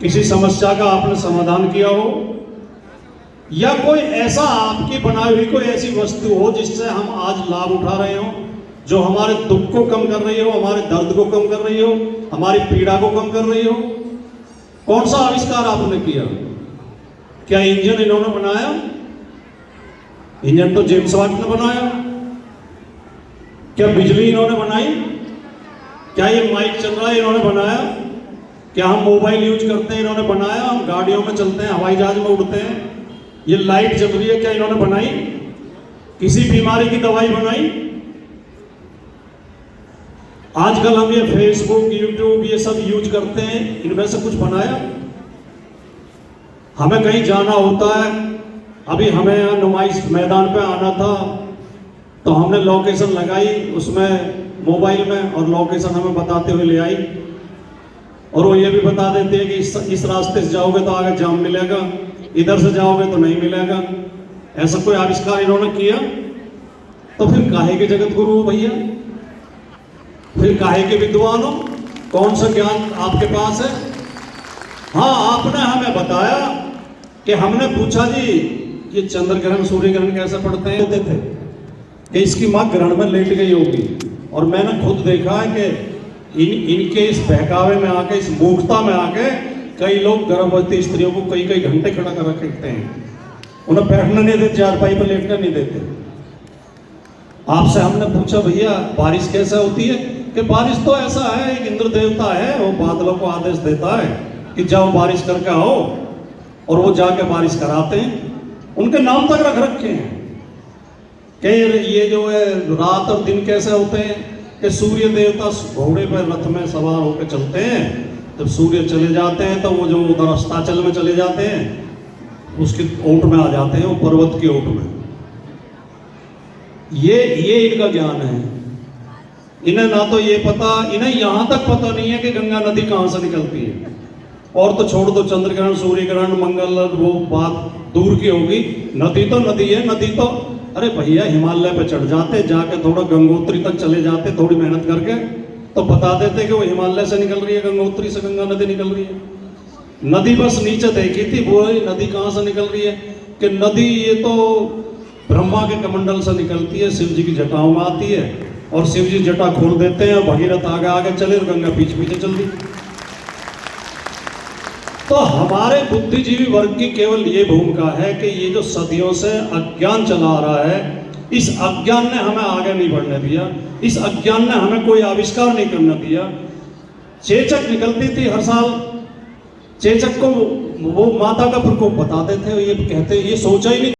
किसी समस्या का आपने समाधान किया हो, या कोई ऐसा आपकी बनाई हुई कोई ऐसी वस्तु हो जिससे हम आज लाभ उठा रहे हो, जो हमारे दुख को कम कर रही हो, हमारे दर्द को कम कर रही हो, हमारी पीड़ा को कम कर रही हो। कौन सा आविष्कार आपने किया? क्या इंजन इन्होंने बनाया? इंजन तो जेम्स वाट ने बनाया। क्या बिजली इन्होंने बनाई? क्या ये माइक चल रहा है इन्होंने बनाया? क्या हम मोबाइल यूज करते हैं इन्होंने बनाया? हम गाड़ियों में चलते हैं, हवाई जहाज में उड़ते हैं, ये लाइट जल रही है, क्या इन्होंने बनाई? किसी बीमारी की दवाई बनाई? आजकल हम ये फेसबुक, यूट्यूब ये सब यूज करते हैं, इनमें से कुछ बनाया? हमें कहीं जाना होता है, अभी हमें यहाँ नुमाइश मैदान पे आना था, तो हमने लोकेशन लगाई उसमें मोबाइल में, और लोकेशन हमें बताते हुए ले आई, और वो ये भी बता देते हैं कि इस रास्ते से जाओगे तो आगे जाम मिलेगा, इधर से जाओगे तो नहीं मिलेगा। ऐसा कोई आविष्कार इन्होंने किया? तो फिर काहे के जगत गुरु हो भैया? फिर काहे के विद्वान हो? कौन सा ज्ञान आपके पास है? हाँ, आपने हमें बताया कि हमने पूछा जी ये चंद्र ग्रहण सूर्य ग्रहण कैसे पड़ते हैं, थे कि इसकी माँ ग्रहण में लेट गई होगी, और मैंने खुद देखा है कि इनके इस बहकावे में आके, इस मूर्खता में आके कई लोग गर्भवती स्त्रियों को कई कई घंटे खड़ा कर रखते हैं, उन्हें बैठने नहीं देते, चारपाई पर लेटने नहीं देते। आपसे हमने पूछा भैया बारिश कैसे होती है, कि बारिश तो ऐसा है, एक इंद्र देवता है, वो बादलों को आदेश देता है कि जाओ बारिश करके आओ, और वो जाके बारिश कराते हैं। उनके नाम तक रख रखे हैं कि ये जो है रात और दिन कैसे होते हैं, कि सूर्य देवता घोड़े पर रथ में सवार होकर चलते हैं, जब सूर्य चले जाते हैं तो वो जो उधर अस्ताचल में चले जाते हैं, उसकी ओट में आ जाते हैं, वो पर्वत की ओट में। ये इनका ज्ञान है। इन्हें ना तो ये पता, इन्हें यहां तक पता नहीं है कि गंगा नदी कहां से निकलती है। और तो छोड़ दो, चंद्र ग्रहण सूर्य ग्रहण मंगल, वो बात दूर की होगी, नदी तो नदी है, नदी तो अरे भैया हिमालय पे चढ़ जाते, जाके थोड़ा गंगोत्री तक चले जाते, थोड़ी मेहनत करके, तो बता देते कि वो हिमालय से निकल रही है, गंगोत्री से गंगा नदी निकल रही है। नदी बस नीचे देखी थी, वो नदी कहाँ से निकल रही है, कि नदी ये तो ब्रह्मा के कमंडल से निकलती है, शिव जी की जटाओं में आती है, और शिव जी जटा खोल देते हैं, भगीरथ आगे आगे चले, गंगा पीछे पीछे चल रही। तो हमारे बुद्धिजीवी वर्ग की केवल ये भूमिका है कि ये जो सदियों से अज्ञान चला आ रहा है, इस अज्ञान ने हमें आगे नहीं बढ़ने दिया, इस अज्ञान ने हमें कोई आविष्कार नहीं करने दिया। चेचक निकलती थी हर साल, चेचक को वो माता का प्रकोप बताते थे, ये कहते ये सोचा ही नहीं।